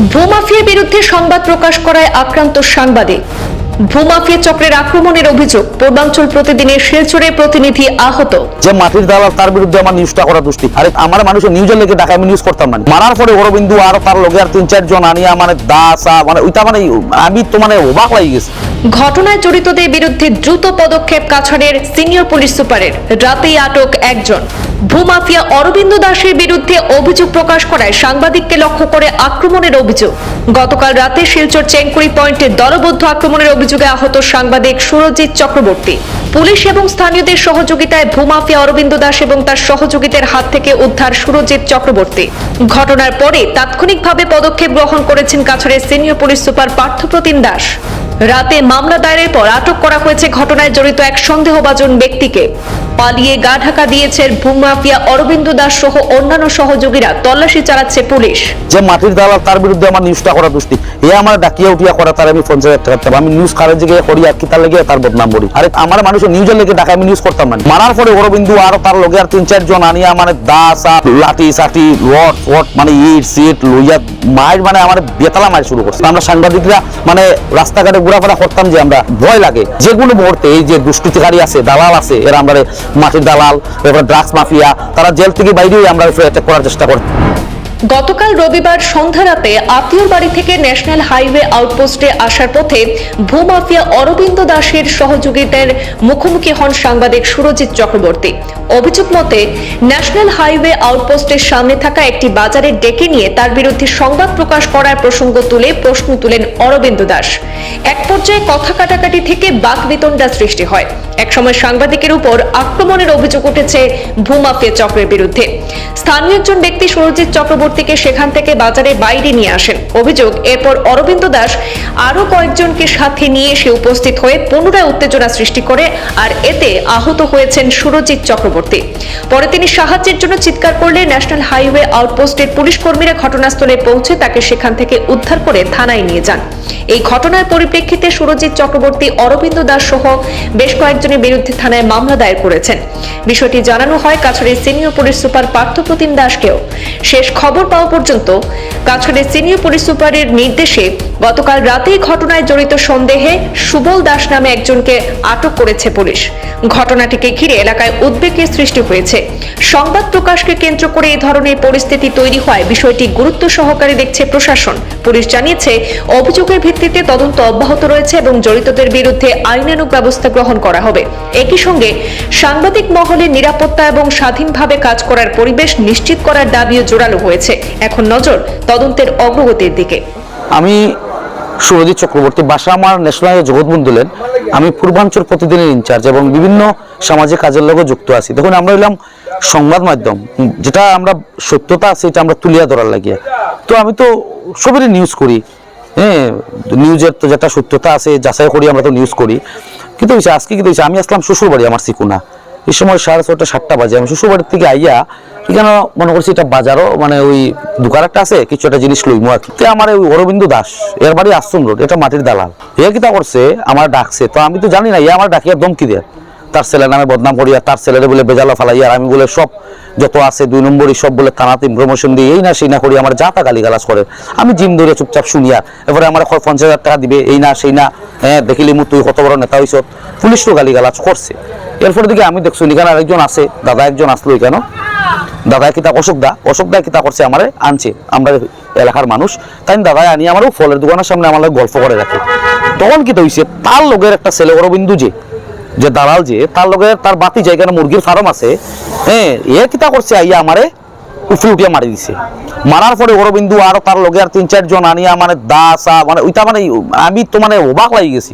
ভূমাফিয়ার বিরুদ্ধে সংবাদ প্রকাশ করায় আক্রান্ত সাংবাদিক। ভূমাফিয়া চক্রের আক্রমণের অভিযোগ, পূর্বাঞ্চল প্রতিদিনের শিলচরে প্রতিনিধি আহত। যে মাটির দালাল তার বিরুদ্ধে আমার নিউজটা করা দোষী। আরে আমার মানুষের নিউজের লেগে ঢাকা আমি নিউজ করতাম না। মারার পরে অরবিন্দু আর তার লগে আর ৩-৪ জন আনিয়া মানে দাস মানে ওইটা মানে আমি তো মানে অবাক লাগি গেছি। ঘটনায় জড়িতদের বিরুদ্ধে দ্রুত পদক্ষেপ কাছাড়ের সিনিয়র পুলিশ সুপারের। রাতেই আটক একজন। ভূমাফিয়া অরবিন্দ দাসের বিরুদ্ধে অভিযোগ প্রকাশ করায় সাংবাদিককে লক্ষ্য করে আক্রমণের অভিযোগ। গতকাল রাতে শিলচর চেংকুরি পয়েন্টে দলবদ্ধ আক্রমণের অভিযোগে আহত সাংবাদিক সুরজিৎ চক্রবর্তী। পুলিশ এবং স্থানীয়দের সহযোগিতায় ভূমাফিয়া অরবিন্দ দাস এবং তার সহযোগীদের হাত থেকে উদ্ধার সুরজিৎ চক্রবর্তী। ঘটনার পরে তাৎক্ষণিকভাবে পদক্ষেপ গ্রহণ করেছেন কাছাড়ের senior police super Parthapratim Das. রাতে মামলা দায়েরের পর আটক করা হয়েছে ঘটনায় জড়িত এক সন্দেহভাজন ব্যক্তিকে। পালিয়ে গা ঢাকা দিয়েছে ভূমাফিয়া অরবিন্দ দাস সহ অন্যান্য সহযোগীরা। তল্লাশি চালাচ্ছে পুলিশ। যে মাটির দালাল তার বিরুদ্ধে আমার নিউজটা করা দোষী। এ আমার ডাকিয়া উঠিয়া করা তার আমি ৫০,০০০ টাকা আমি নিউজ কারের জায়গায় করি আর কি তার লেগে তার বদনাম করি। আরে আমার মানুষের নিউজের লেগে ঢাকা আমি নিউজ করতাম না। মারার পরে অরবিন্দু আর তার লগে আর ৩-৪ জন আনিয়া মানে দাস লাঠি সাঠি রড ফট মানে ইট সিট লইয়া মায়ের মানে আমার বেতালা মায়ের শুরু করছে। আমরা সাংবাদিকরা মানে রাস্তাঘাটে ঘোরাফেরা করতাম যে আমরা ভয় লাগে যে কোনো মুহূর্তে এই যে দুষ্কৃতিকারী আছে দালাল আছে এরা আমরা মাটির দালাল এবার ড্রাগস মাফিয়া তারা জেল থেকে বাইরেই আমরা অ্যাটাক করার চেষ্টা করি। গতকাল রবিবার সন্ধ্যা রাতে আত্মীয়র বাড়ি থেকে ন্যাশনাল হাইওয়ে আউটপোস্টে আসার পথে ভূমাফিয়া অরবিন্দ দাসের সহযোগীদের মুখোমুখি হন সাংবাদিক সুরজিৎ চক্রবর্তী। অভিযোগ মতে ন্যাশনাল হাইওয়ে আউটপোস্টের সামনে থাকা একটি বাজারে ডেকে নিয়ে তার বিরুদ্ধে সংবাদ প্রকাশ করার প্রসঙ্গ তুলে প্রশ্ন তুলেন অরবিন্দ দাস। এক পর্যায়ে কথা কাটাকাটি থেকে বাকবিতণ্ডা সৃষ্টি হয়। একসময় সাংবাদিকের উপর আক্রমণের অভিযোগ উঠেছে ভূমাফিয়া চক্রের বিরুদ্ধে। স্থানীয় একজন ব্যক্তি সুরজিৎ চক্রবর্তীকে সেখান থেকে বাজারে বাইরে নিয়ে আসেন। অভিযোগ, এরপর অরবিন্দ দাস আরো কয়েকজনকে সাথে নিয়ে এসে উপস্থিত হয়ে পুনরায় উত্তেজনা সৃষ্টি করে আর এতে আহত হয়েছেন সুরজিৎ চক্রবর্তী। পরে তিনি সাহায্যের জন্য চিৎকার করলে ন্যাশনাল হাইওয়ে আউটপোস্টের পুলিশ কর্মীরা ঘটনাস্থলে পৌঁছে তাকে সেখান থেকে উদ্ধার করে থানায় নিয়ে যান। এই ঘটনার পরিপ্রেক্ষিতে সুরজিৎ চক্রবর্তী, অরবিন্দ দাস সহ বেশ কয়েকজনের বিরুদ্ধে থানায় মামলা দায়ের করেছেন। বিষয়টি জানানো হয় কাছাড়ের সিনিয়র পুলিশ সুপার পার্থপ্রতিম দাসকেও। শেষ খবর পাওয়া পর্যন্ত কাছাড়ের সিনিয়র পুলিশ সুপারের নির্দেশে গতকাল রাতেই ঘটনায় জড়িত সন্দেহে সুবল দাস নামে একজনকে আটক করেছে পুলিশ। ঘটনাটিকে ঘিরে এলাকায় উদ্বেগের সৃষ্টি হয়েছে। সংবাদ প্রকাশকে কেন্দ্র করে এই ধরনের পরিস্থিতি তৈরি হয় বিষয়টি গুরুত্ব সহকারে দেখছে প্রশাসন। পুলিশ জানিয়েছে অভিযোগের ভিত্তিতে তদন্ত অব্যাহত রয়েছে এবং জড়িতদের বিরুদ্ধে আইনানুগ ব্যবস্থা গ্রহণ করা হবে। একই সঙ্গে সাংবাদিক মহলের নিরাপত্তা এবং স্বাধীনভাবে কাজ করার পরিবেশ নিশ্চিত করার দাবিও জোরালো হয়েছে। এখন নজর তদন্তের অগ্রগতির দিকে। আমি সুরজিৎ চক্রবর্তী, বাসা আমার ন্যাশনাল জগৎবন্ধু লেন। আমি পূর্বাঞ্চল প্রতিদিনের ইনচার্জ এবং বিভিন্ন সামাজিক কাজের লগে যুক্ত আছি। দেখুন, আমরা হইলাম সংবাদ মাধ্যম, যেটা আমরা সত্যতা আছে এটা আমরা তুলিয়া ধরার লাগিয়া। তো আমি তো সবেরই নিউজ করি, হ্যাঁ, নিউজের তো যেটা সত্যতা আছে যাচাই করি, আমরা তো নিউজ করি। কিন্তু আজকে কি হয়েছে, আমি আসলাম শ্বশুর বাড়ি আমার সিকুনা। এই সময় 6:30 7টা বাজে। আমি শ্বশুর বাড়ির থেকে আইয়া এখানে মনে করছি এটা বাজারও মানে ওই দোকান একটা আছে, কিছু একটা জিনিস লইমু আর কি। আমার ওই অরবিন্দ দাস এর বাড়ি আশ্রম রোড, এটা মাটির দালাল। এ কিতা করছে, আমার ডাকছে, তো আমি তো জানি না, আমার ডাকিয়া দমকি দেয় তার ছেলের নামে বদনাম করিয়া তার ছেলেরে বলে বেজালা ফালাইয়া আর আমি বলে সব যত আছে 2 নম্বরই সব বলে থানাতে ইনফরমেশন দিয়ে এই না সেই না করি আমার যা তা গালিগালাজ করে। আমি জিম ধরে চুপচাপ শুনিয়া এবারে আমার 50,000 টাকা দিবে এই না সেই না, হ্যাঁ দেখিলি মু তুই কত বড় নেতা হইছ, পুলিশও গালিগালাজ করছে। এরপর দিকে আমি দেখছি এখানে আরেকজন আছে, দাদা একজন আসলো এখানে, দাদা কিতা অশোক দা কিতা করছে আমারে আনছে, আমরা এলাকার মানুষ তাই দাদাই আনি আমারও ফলের দোকানের সামনে আমার গল্প করে রাখে। তখন কি হইছে, তার লগের একটা ছেলে অরবিন্দু যে দালাল তার লগে তার বাতি জায়গায় মুরগির ফার্ম আছে, হ্যাঁ, এ কিতা করছে আইয়া আমারে উঠিয়া মারি দিছে। মারার পরে অরবিন্দু আর তার লগে আর 3-4 জন আনিয়া মানে দাস মানে ওইটা মানে আমি তো মানে অবাক লাগি গেছি।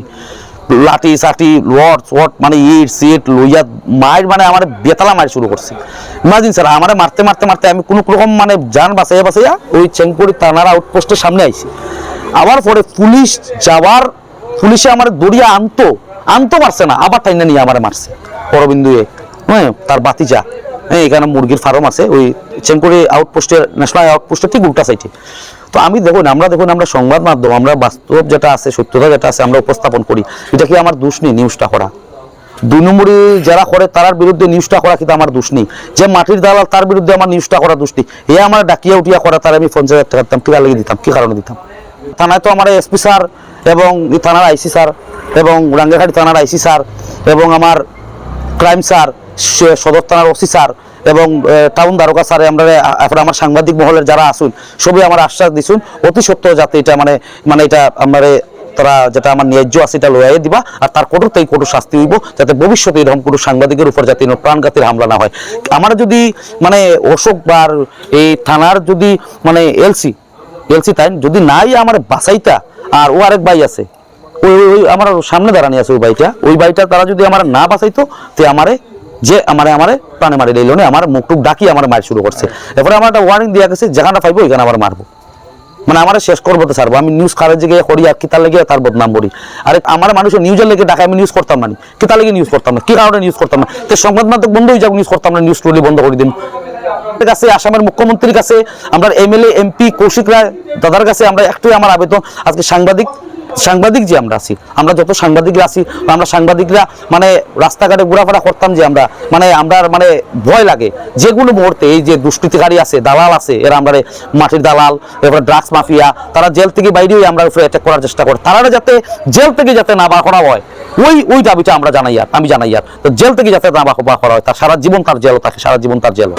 লাঠি সাঠি রড ফট মানে ইট সিট লইয়া মায়ের মানে আমার বেতালা মারি শুরু করছে। ইমাজিন স্যার, আমারে মারতে মারতে মারতে আমি কোনো রকম মানে যান বাঁচাইয়া ওই চেংকুড়ি থানার আউটপোস্টের সামনে আইছি। আবার পরে পুলিশে আমার দড়িয়া আনতে পারছে না, আবার টাইনা নিয়ে আমার মারছে অরবিন্দু, হ্যাঁ, তার বাতিজা। হ্যাঁ, এখানে মুরগির ফার্ম আছে ওই চেংকুড়ি আউটপোস্টের ন্যাশনাল আউটপোস্টের ঠিক উল্টা সাইডে। তো আমি দেখুন আমরা সংবাদ মাধ্যম, আমরা বাস্তব যেটা আছে সত্যতা যেটা আছে আমরা উপস্থাপন করি। এটা কি আমার দোষ নেই নিউজটা করা? 2 নম্বরে যারা করে তার বিরুদ্ধে নিউজটা করা কিন্তু আমার দোষ নেই, যে মাটির দালাল তার বিরুদ্ধে আমার নিউজটা করা দোষ নেই। এ আমার ডাকিয়া উঠিয়া করা তার আমি 50,000 টাকা দিতাম, কিরা লেগে দিতাম, কি কারণে দিতাম? থানায় তো আমার এসপি স্যার এবং থানার আইসি স্যার এবং রাঙ্গাঘাটি থানার আইসি স্যার এবং আমার ক্রাইম স্যার, সদর থানার ওসি স্যার এবং টাউন দারোগা স্যার, আমরা এখন আমার সাংবাদিক মহলের যারা আসুন সবই আমার আশ্বাস দিছুন অতি সত্য যাতে এটা মানে এটা আমার তারা যেটা আমার ন্যায্য আছে এটা লইয়াই দিবা, আর তার কঠোর থেকে কঠোর শাস্তি হইব, যাতে ভবিষ্যতে এরকম কোনো সাংবাদিকের উপর যাতে প্রাণঘাতীর হামলা না হয়। আমার যদি মানে অশোক বা এই থানার যদি মানে এলসি তাই যদি নাই আমার বাসাইতা, আর ও আরেক ভাই আছে ওই আমার সামনে দাঁড়ানি আছে ওই ভাইটা তারা যদি আমার না বাঁচাইতো তে আমারে প্রাণে মারি লইল না, আমার মুখটুক ডাকি আমার মার শুরু করছে। এরপরে আমার একটা ওয়ার্নিং দেওয়া গেছে, যেখানে পাইবো ওইখানে আমার মারবো, মানে আমার শেষ করবো তো ছাড়বো। আমি নিউজ খারাপ জায়গায় করি আর কিতার লেগে তার বদনাম করি, আর আমার মানুষের নিউজের লেগে ডাকা আমি নিউজ করতাম না, কিতার লেগে নিউজ করতাম না, কি কারণে নিউজ করতাম না? তো সংবাদ মাধ্যম বন্ধ হয়ে যাবো, নিউজ করতাম না, নিউজ টোটালি বন্ধ করে দিন। কাছে আসামের মুখ্যমন্ত্রীর কাছে, আমরা এমএলএ এমপি কৌশিক রায় দাদার কাছে আমরা একটাই আমার আবেদন, আজকে সাংবাদিক যে আমরা আছি, আমরা যত সাংবাদিকরা আছি, আমরা সাংবাদিকরা মানে রাস্তাঘাটে ঘোরাফেরা করতাম যে আমরা মানে ভয় লাগে যে কোনো মুহূর্তে এই যে দুষ্কৃতিকারী আছে, দালাল আছে, এরা আমরা মাটির দালাল, এরপরে ড্রাগস মাফিয়া, তারা জেল থেকে বাইরেই আমরা উপরে অ্যাটাক করার চেষ্টা করে, তারা যাতে জেল থেকে যাতে না বার করা হয় ওই দাবিটা আমি জানাই আর তো জেল থেকে যাতে না বার করা হয়, তার সারা জীবন তার জেল থাকে, সারা জীবন তার জেল।